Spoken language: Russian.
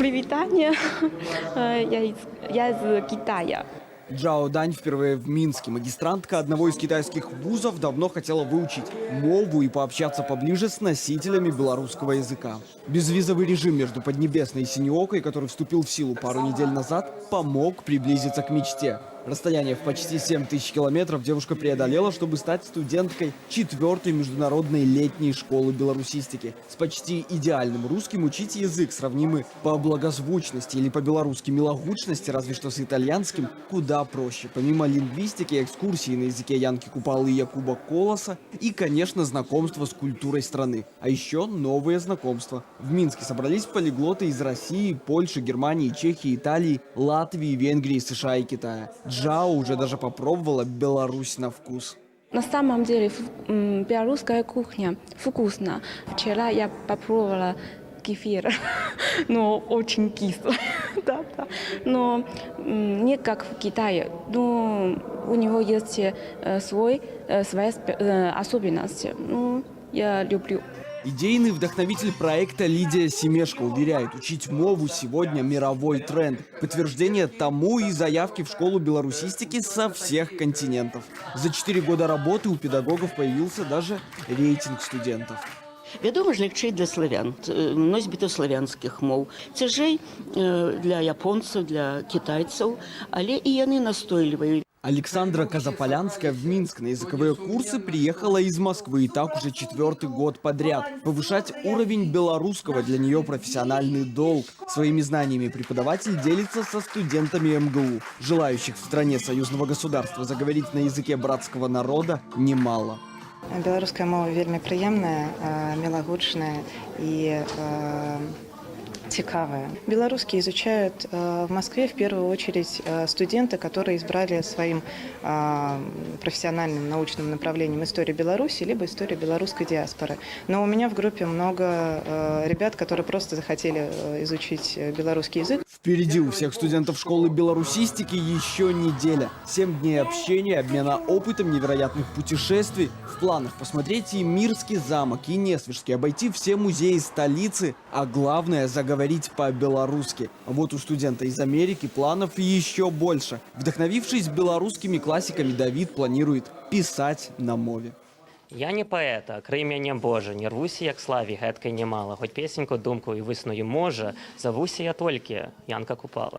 Привитание. Я из Китая. Джао Дань впервые в Минске. Магистрантка одного из китайских вузов давно хотела выучить мову и пообщаться поближе с носителями белорусского языка. Безвизовый режим между Поднебесной и Синеокой, который вступил в силу пару недель назад, помог приблизиться к мечте. Расстояние в почти 7000 километров девушка преодолела, чтобы стать студенткой 4-й международной летней школы белорусистики. С почти идеальным русским учить язык, сравнимый по благозвучности или по-белорусски милогучности, разве что с итальянским, куда проще. Помимо лингвистики, экскурсии на языке Янки Купалы и Якуба Колоса и, конечно, знакомство с культурой страны. А еще новые знакомства. В Минске собрались полиглоты из России, Польши, Германии, Чехии, Италии, Латвии, Венгрии, США и Китая. Джао уже даже попробовала Беларусь на вкус. На самом деле белорусская кухня вкусна. Вчера я попробовала кефир, но очень кисло. Да. Но не как в Китае. Но у него есть своя особенность. Я люблю. Идейный вдохновитель проекта Лидия Семешко уверяет, учить мову сегодня мировой тренд. Подтверждение тому и заявки в школу белорусистики со всех континентов. За 4 года работы у педагогов появился даже рейтинг студентов. Вядома ж лягчэй для славян, носьбітаў славянскіх моў. Цяжэй для японцаў, для китайцаў, але і яны настойліваюць. Александра Казаполянская в Минск на языковые курсы приехала из Москвы и так уже 4-й год подряд. Повышать уровень белорусского для нее профессиональный долг. Своими знаниями преподаватель делится со студентами МГУ. Желающих в стране союзного государства заговорить на языке братского народа немало. Беларуская мова вельмі прыемная, мілагучная и цікавая. Белорусский изучают в Москве в первую очередь студенты, которые избрали своим профессиональным научным направлением историю Беларуси либо историю белорусской диаспоры. Но у меня в группе много ребят, которые просто захотели изучить белорусский язык. Впереди у всех студентов школы белорусистики еще неделя. 7 дней общения, обмена опытом, невероятных путешествий. В планах посмотреть и Мирский замок, и Несвежский, обойти все музеи столицы, а главное заговорить по-белорусски. А вот у студента из Америки планов еще больше. Вдохновившись белорусскими классиками, Давид планирует писать на мове. Я не поэт, а крый мяне Божа, не рвуся, як славі, гэткай нямала. Хоць песеньку, думку і высную можа, завуся я толькі Янка Купала.